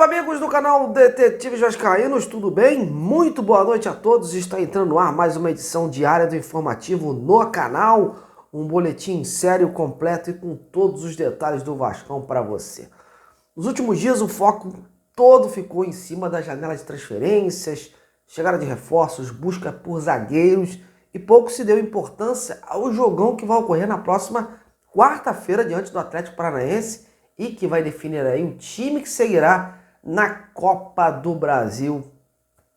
Salve amigos do canal Detetives Vascaínos, tudo bem? Muito boa noite a todos, está entrando no ar mais uma edição diária do informativo no canal, um boletim sério, completo e com todos os detalhes do Vascão para você. Nos últimos dias o foco todo ficou em cima da janela de transferências, chegada de reforços, busca por zagueiros e pouco se deu importância ao jogão que vai ocorrer na próxima quarta-feira diante do Atlético Paranaense e que vai definir aí o time que seguirá na Copa do Brasil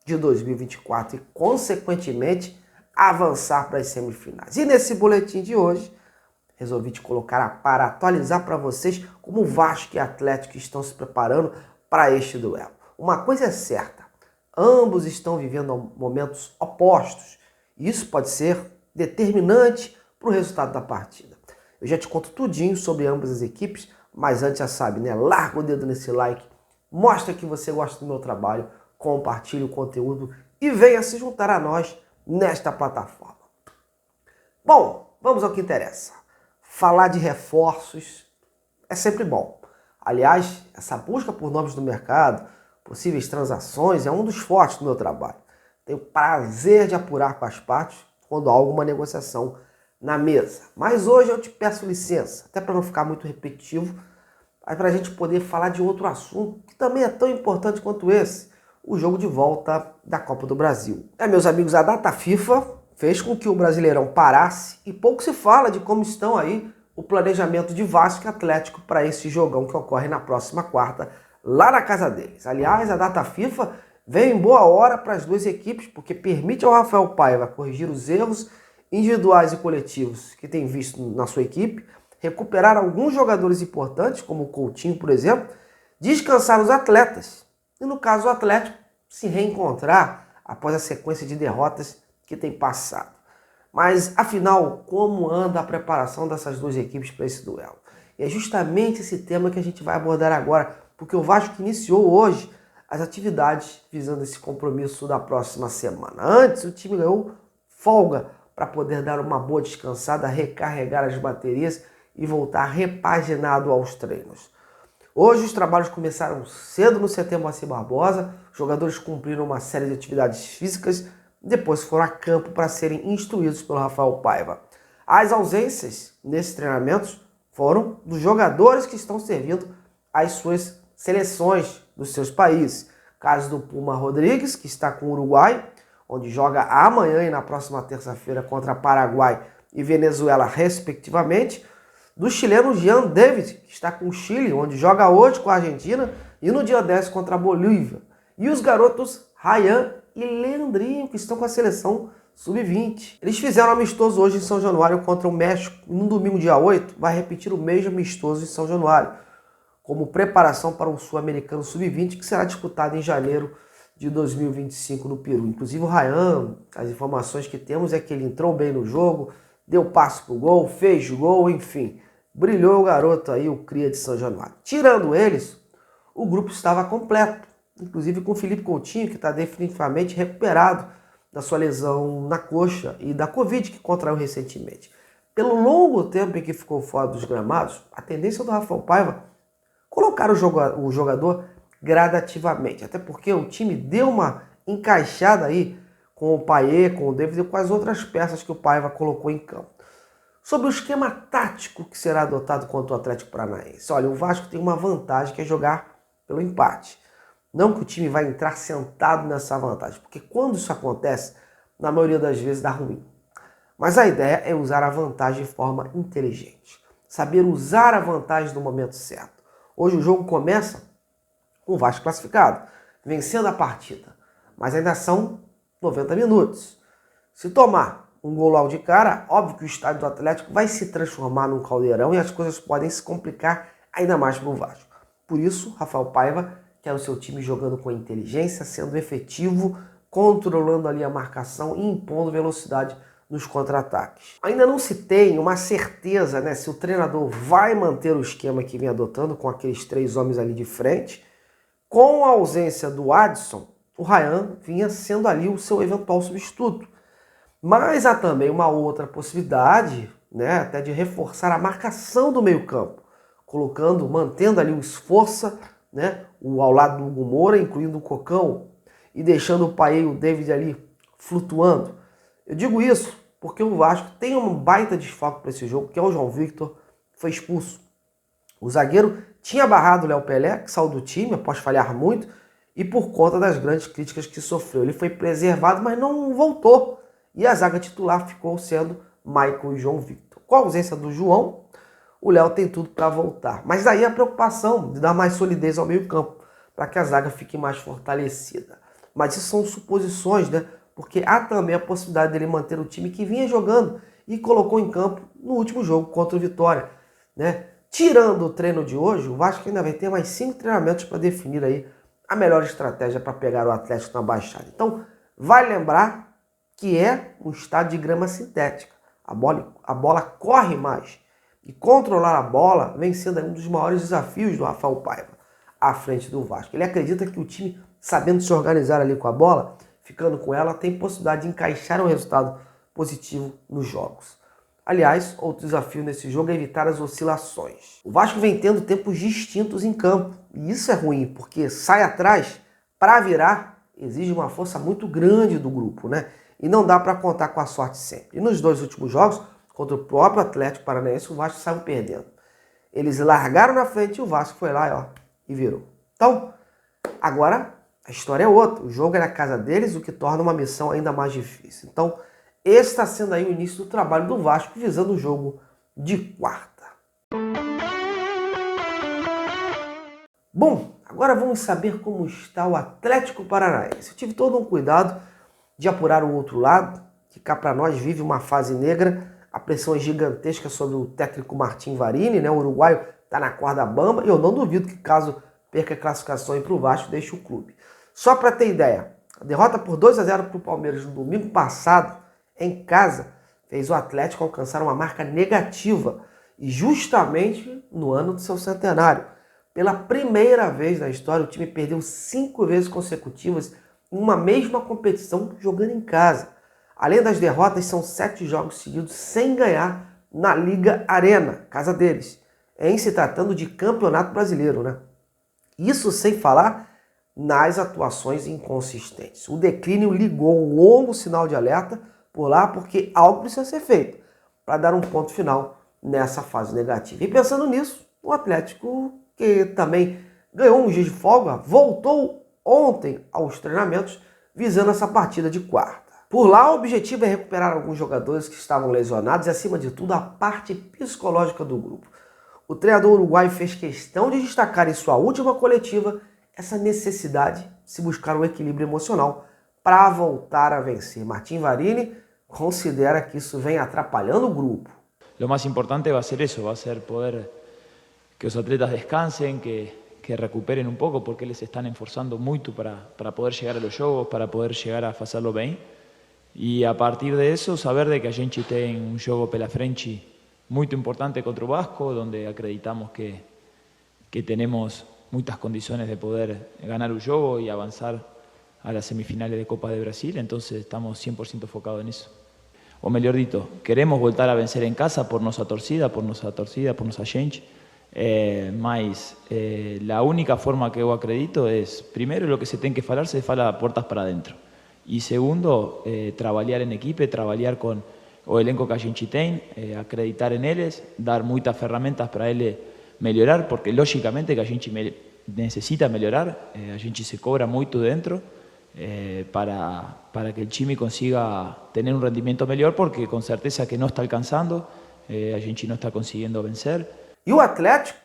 de 2024 e, consequentemente, avançar para as semifinais. E nesse boletim de hoje, resolvi te colocar para atualizar para vocês como o Vasco e Atlético estão se preparando para este duelo. Uma coisa é certa, ambos estão vivendo momentos opostos e isso pode ser determinante para o resultado da partida. Eu já te conto tudinho sobre ambas as equipes, mas antes já sabe, né? Larga o dedo nesse like, mostra que você gosta do meu trabalho, compartilhe o conteúdo e venha se juntar a nós nesta plataforma. Bom, vamos ao que interessa. Falar de reforços é sempre bom. Aliás, essa busca por nomes no mercado, possíveis transações, é um dos fortes do meu trabalho. Tenho prazer de apurar com as partes quando há alguma negociação na mesa. Mas hoje eu te peço licença, até para não ficar muito repetitivo, mas para a gente poder falar de outro assunto que também é tão importante quanto esse, o jogo de volta da Copa do Brasil. Meus amigos, a data FIFA fez com que o Brasileirão parasse e pouco se fala de como estão aí o planejamento de Vasco e Atlético para esse jogão que ocorre na próxima quarta, lá na casa deles. Aliás, a data FIFA veio em boa hora para as duas equipes, porque permite ao Rafael Paiva corrigir os erros individuais e coletivos que tem visto na sua equipe, recuperar alguns jogadores importantes, como o Coutinho, por exemplo, descansar os atletas e, no caso, o Atlético se reencontrar após a sequência de derrotas que tem passado. Mas, afinal, como anda a preparação dessas duas equipes para esse duelo? E é justamente esse tema que a gente vai abordar agora, porque o Vasco iniciou hoje as atividades visando esse compromisso da próxima semana. Antes, o time ganhou folga para poder dar uma boa descansada, recarregar as baterias e voltar repaginado aos treinos. Hoje os trabalhos começaram cedo no CT Moacir Barbosa, os jogadores cumpriram uma série de atividades físicas, depois foram a campo para serem instruídos pelo Rafael Paiva. As ausências nesses treinamentos foram dos jogadores que estão servindo às suas seleções dos seus países. Caso do Puma Rodrigues, que está com o Uruguai, onde joga amanhã e na próxima terça-feira contra Paraguai e Venezuela, respectivamente. Do chileno Jean David, que está com o Chile, onde joga hoje com a Argentina e no dia 10 contra a Bolívia. E os garotos Ryan e Leandrinho, que estão com a seleção sub-20. Eles fizeram amistoso hoje em São Januário contra o México. E no domingo, dia 8, vai repetir o mesmo amistoso em São Januário, como preparação para o Sul-Americano sub-20, que será disputado em janeiro de 2025 no Peru. Inclusive o Ryan, as informações que temos é que ele entrou bem no jogo, deu passo pro gol, fez gol, enfim. Brilhou o garoto aí, o cria de São Januário. Tirando eles, o grupo estava completo, inclusive com o Felipe Coutinho, que está definitivamente recuperado da sua lesão na coxa e da Covid que contraiu recentemente. Pelo longo tempo em que ficou fora dos gramados, a tendência do Rafael Paiva colocar o jogador gradativamente, até porque o time deu uma encaixada aí com o Payet, com o David e com as outras peças que o Paiva colocou em campo. Sobre o esquema tático que será adotado contra o Atlético Paranaense. Olha, o Vasco tem uma vantagem que é jogar pelo empate. Não que o time vai entrar sentado nessa vantagem, porque quando isso acontece, na maioria das vezes dá ruim. Mas a ideia é usar a vantagem de forma inteligente. Saber usar a vantagem no momento certo. Hoje o jogo começa com o Vasco classificado, vencendo a partida. Mas ainda são 90 minutos. Se tomar um gol logo de cara, óbvio que o estádio do Atlético vai se transformar num caldeirão e as coisas podem se complicar ainda mais para o Vasco. Por isso, Rafael Paiva quer o seu time jogando com inteligência, sendo efetivo, controlando ali a marcação e impondo velocidade nos contra-ataques. Ainda não se tem uma certeza, né, se o treinador vai manter o esquema que vem adotando com aqueles 3 homens ali de frente. Com a ausência do Adson, o Ryan vinha sendo ali o seu eventual substituto. Mas há também uma outra possibilidade, né, até de reforçar a marcação do meio-campo, mantendo ali o Esforça, né, ao lado do Hugo Moura, incluindo o Cocão, e deixando o Paê e o David ali flutuando. Eu digo isso porque o Vasco tem um baita desfalque para esse jogo, que é o João Victor, que foi expulso. O zagueiro tinha barrado o Léo Pelé, que saiu do time após falhar muito, e por conta das grandes críticas que sofreu. Ele foi preservado, mas não voltou. E a zaga titular ficou sendo Michael e João Victor. Com a ausência do João, o Léo tem tudo para voltar. Mas daí a preocupação de dar mais solidez ao meio-campo, para que a zaga fique mais fortalecida. Mas isso são suposições, né? Porque há também a possibilidade dele manter o time que vinha jogando e colocou em campo no último jogo contra o Vitória, né? Tirando o treino de hoje, o Vasco ainda vai ter mais 5 treinamentos para definir aí a melhor estratégia para pegar o Atlético na Baixada. Então, vai lembrar que é um estádio de grama sintética. A bola corre mais. E controlar a bola vem sendo um dos maiores desafios do Rafael Paiva à frente do Vasco. Ele acredita que o time, sabendo se organizar ali com a bola, ficando com ela, tem possibilidade de encaixar um resultado positivo nos jogos. Aliás, outro desafio nesse jogo é evitar as oscilações. O Vasco vem tendo tempos distintos em campo, e isso é ruim, porque sai atrás, para virar, exige uma força muito grande do grupo, né? E não dá para contar com a sorte sempre. E nos 2 últimos jogos, contra o próprio Atlético Paranaense, o Vasco saiu perdendo. Eles largaram na frente e o Vasco foi lá e virou. Então, agora a história é outra. O jogo é na casa deles, o que torna uma missão ainda mais difícil. Então, esse está sendo aí o início do trabalho do Vasco, visando o jogo de quarta. Bom, agora vamos saber como está o Atlético Paranaense. Eu tive todo um cuidado de apurar o outro lado, que cá para nós vive uma fase negra. A pressão é gigantesca sobre o técnico Martim Varini, né? O uruguaio está na corda bamba, e eu não duvido que caso perca a classificação para o Vasco, deixe o clube. Só para ter ideia, a derrota por 2-0 para o Palmeiras no domingo passado, em casa, fez o Atlético alcançar uma marca negativa, e justamente no ano do seu centenário. Pela primeira vez na história, o time perdeu 5 vezes consecutivas em uma mesma competição jogando em casa. Além das derrotas, são 7 jogos seguidos sem ganhar na Liga Arena, casa deles, em se tratando de campeonato brasileiro, né? Isso sem falar nas atuações inconsistentes. O declínio ligou um longo sinal de alerta por lá, porque algo precisa ser feito para dar um ponto final nessa fase negativa. E pensando nisso, o Atlético, que também ganhou um dia de folga, voltou ontem aos treinamentos visando essa partida de quarta. Por lá, o objetivo é recuperar alguns jogadores que estavam lesionados e, acima de tudo, a parte psicológica do grupo. O treinador uruguaio fez questão de destacar em sua última coletiva essa necessidade de se buscar um equilíbrio emocional para voltar a vencer. Martim Varini considera que isso vem atrapalhando o grupo. Lo más importante va a ser eso, va a ser poder que los atletas descansen, que recuperen un pouco, porque eles estão esforçando muito para poder chegar a los jogos, para poder chegar a fazerlo bem. E a partir de eso, saber de que a gente tem um jogo pela frente muito importante contra o Vasco, onde acreditamos que temos muitas condições de poder ganar o jogo e avançar a las semifinales de Copa de Brasil, entonces estamos 100% focados nisso. O melhor dito, queremos voltar a vencer em casa por nossa torcida, por nossa gente, mas a única forma que eu acredito é, primeiro, o que se tem que falar, se fala portas para dentro. E segundo, trabalhar em equipe, trabalhar com o elenco que a gente tem, acreditar em eles, dar muitas ferramentas para ele melhorar, porque logicamente que a gente necessita melhorar, a gente se cobra muito dentro para que o time consiga ter um rendimento melhor, porque com certeza que não está alcançando, a gente não está conseguindo vencer. E o Atlético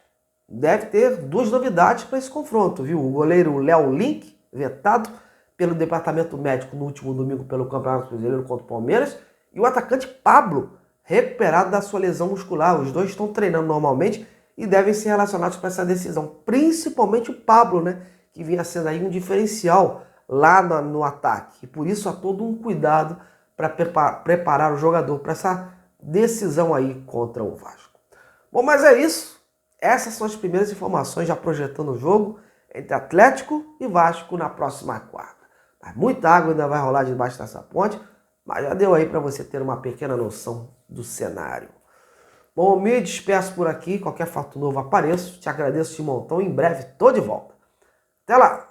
deve ter 2 novidades para esse confronto, viu? O goleiro Léo Link, vetado pelo departamento médico no último domingo pelo Campeonato Brasileiro contra o Palmeiras, e o atacante Pablo, recuperado da sua lesão muscular. Os dois estão treinando normalmente e devem ser relacionados para essa decisão, principalmente o Pablo, né, que vinha sendo aí um diferencial lá no ataque. E por isso há todo um cuidado para preparar o jogador para essa decisão aí contra o Vasco. Bom, mas é isso. Essas são as primeiras informações já projetando o jogo entre Atlético e Vasco na próxima quarta. Mas muita água ainda vai rolar debaixo dessa ponte, mas já deu aí para você ter uma pequena noção do cenário. Bom, eu me despeço por aqui. Qualquer fato novo apareço. Te agradeço de montão. Em breve estou de volta. Até lá!